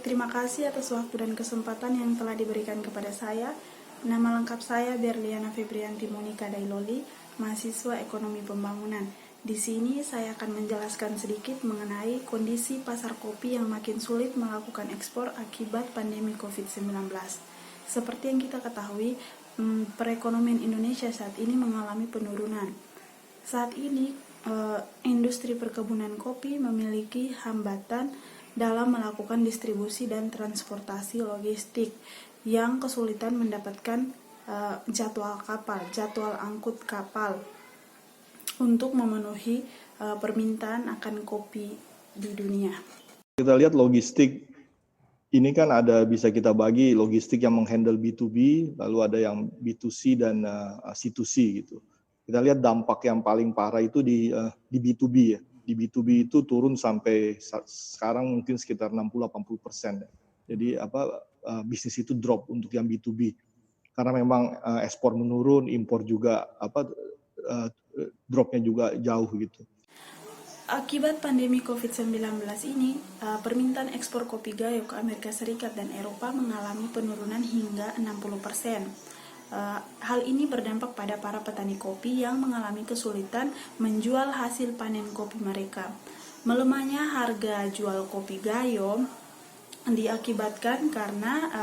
terima kasih atas waktu dan kesempatan yang telah diberikan kepada saya. Nama lengkap saya Berliana Febrianti Monika Dailoli, mahasiswa Ekonomi Pembangunan. Di sini saya akan menjelaskan sedikit mengenai kondisi pasar kopi yang makin sulit melakukan ekspor akibat pandemi COVID-19. Seperti yang kita ketahui, perekonomian Indonesia saat ini mengalami penurunan. Saat ini, industri perkebunan kopi memiliki hambatan dalam melakukan distribusi dan transportasi logistik yang kesulitan mendapatkan jadwal angkut kapal untuk memenuhi permintaan akan kopi di dunia. Kita lihat logistik ini kan bisa kita bagi logistik yang menghandle B2B, lalu ada yang B2C dan C2C gitu. Kita lihat dampak yang paling parah itu di B2B ya. Di B2B itu turun sampai sekarang mungkin sekitar 60-80%. Jadi bisnis itu drop untuk yang B2B. Karena memang ekspor menurun, impor juga dropnya juga jauh gitu. Akibat pandemi COVID-19 ini, permintaan ekspor kopi gayo ke Amerika Serikat dan Eropa mengalami penurunan hingga 60%. Hal ini berdampak pada para petani kopi yang mengalami kesulitan menjual hasil panen kopi mereka. Melemahnya harga jual kopi gayo diakibatkan karena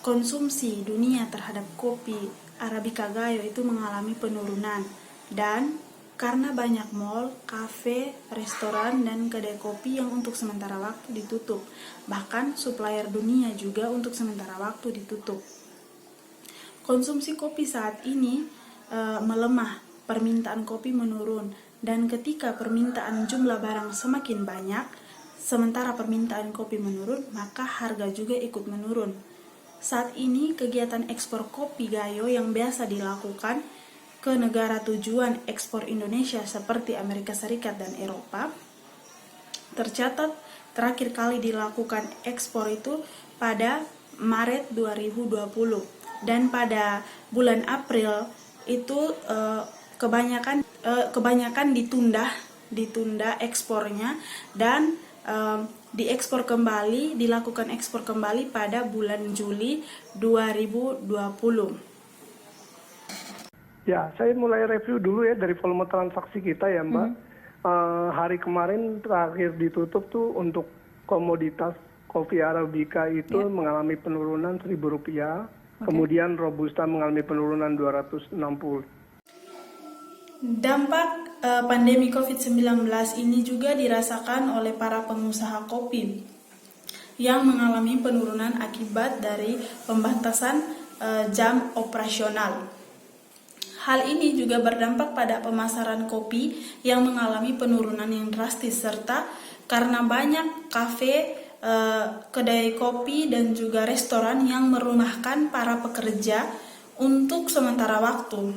konsumsi dunia terhadap kopi Arabica gayo itu mengalami penurunan, dan karena banyak mall, kafe, restoran, dan kedai kopi yang untuk sementara waktu ditutup. Bahkan supplier dunia juga untuk sementara waktu ditutup. Konsumsi kopi saat ini melemah, permintaan kopi menurun, dan ketika permintaan jumlah barang semakin banyak, sementara permintaan kopi menurun, maka harga juga ikut menurun. Saat ini kegiatan ekspor kopi gayo yang biasa dilakukan ke negara tujuan ekspor Indonesia seperti Amerika Serikat dan Eropa, tercatat terakhir kali dilakukan ekspor itu pada Maret 2020. Dan pada bulan April itu kebanyakan ditunda ekspornya, dan dilakukan ekspor kembali pada bulan Juli 2020. Ya, saya mulai review dulu ya dari volume transaksi kita ya, Mbak. Hari kemarin terakhir ditutup tuh untuk komoditas kopi Arabica itu mengalami penurunan Rp1.000. Kemudian Robusta mengalami penurunan 260. Dampak pandemi COVID-19 ini juga dirasakan oleh para pengusaha kopi yang mengalami penurunan akibat dari pembatasan jam operasional. Hal ini juga berdampak pada pemasaran kopi yang mengalami penurunan yang drastis, serta karena banyak kafe, kedai kopi, dan juga restoran yang merumahkan para pekerja untuk sementara waktu.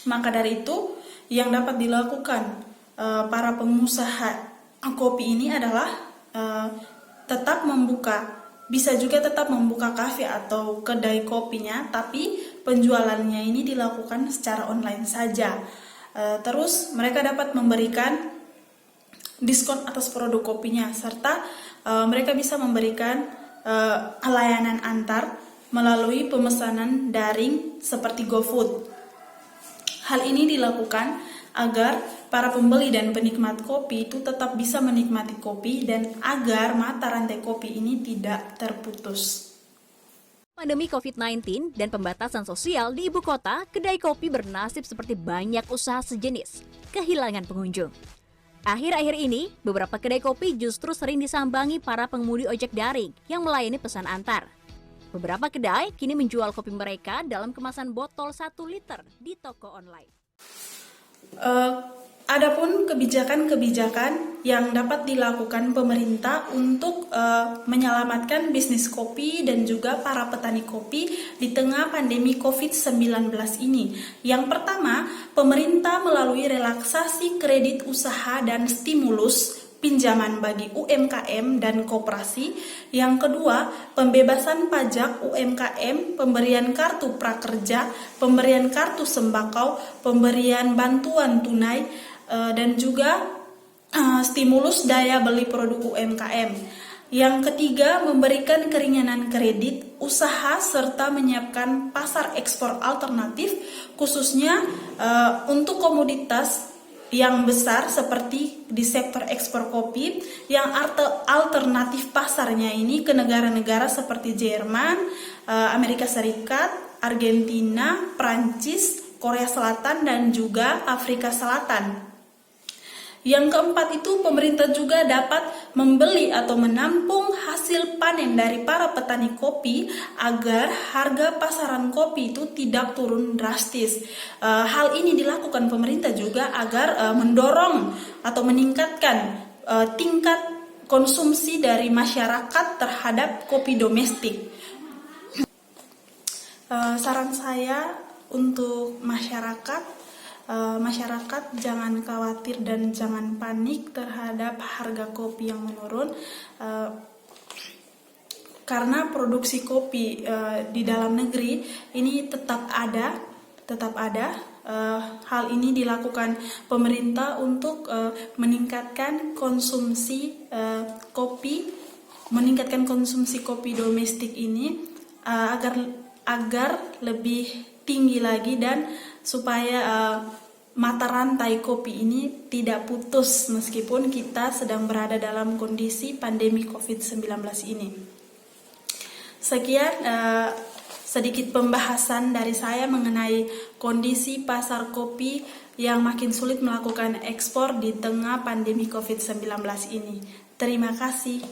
Maka dari itu, yang dapat dilakukan para pengusaha kopi ini adalah bisa juga tetap membuka kafe atau kedai kopinya, tapi penjualannya ini dilakukan secara online saja. Terus mereka dapat memberikan diskon atas produk kopinya, serta mereka bisa memberikan layanan antar melalui pemesanan daring seperti GoFood. Hal ini dilakukan agar para pembeli dan penikmat kopi itu tetap bisa menikmati kopi dan agar mata rantai kopi ini tidak terputus. Pandemi COVID-19 dan pembatasan sosial di ibu kota, kedai kopi bernasib seperti banyak usaha sejenis, kehilangan pengunjung. Akhir-akhir ini, beberapa kedai kopi justru sering disambangi para pengemudi ojek daring yang melayani pesan antar. Beberapa kedai kini menjual kopi mereka dalam kemasan botol 1 liter di toko online. Adapun kebijakan-kebijakan yang dapat dilakukan pemerintah untuk menyelamatkan bisnis kopi dan juga para petani kopi di tengah pandemi COVID-19 ini. Yang pertama, pemerintah melalui relaksasi kredit usaha dan stimulus pinjaman bagi UMKM dan koperasi. Yang kedua, pembebasan pajak UMKM, pemberian kartu prakerja, pemberian kartu sembako, pemberian bantuan tunai, dan juga stimulus daya beli produk UMKM. Yang ketiga, memberikan keringanan kredit usaha serta menyiapkan pasar ekspor alternatif khususnya untuk komoditas yang besar seperti di sektor ekspor kopi yang alternatif pasarnya ini ke negara-negara seperti Jerman, Amerika Serikat, Argentina, Prancis, Korea Selatan dan juga Afrika Selatan. Yang keempat itu pemerintah juga dapat membeli atau menampung hasil panen dari para petani kopi agar harga pasaran kopi itu tidak turun drastis. Hal ini dilakukan pemerintah juga agar mendorong atau meningkatkan tingkat konsumsi dari masyarakat terhadap kopi domestik. Saran saya untuk masyarakat jangan khawatir dan jangan panik terhadap harga kopi yang menurun, karena produksi kopi di dalam negeri ini tetap ada. Hal ini dilakukan pemerintah untuk meningkatkan konsumsi kopi domestik ini agar lebih tinggi lagi dan supaya mata rantai kopi ini tidak putus meskipun kita sedang berada dalam kondisi pandemi COVID-19 ini. Sekian sedikit pembahasan dari saya mengenai kondisi pasar kopi yang makin sulit melakukan ekspor di tengah pandemi COVID-19 ini. Terima kasih.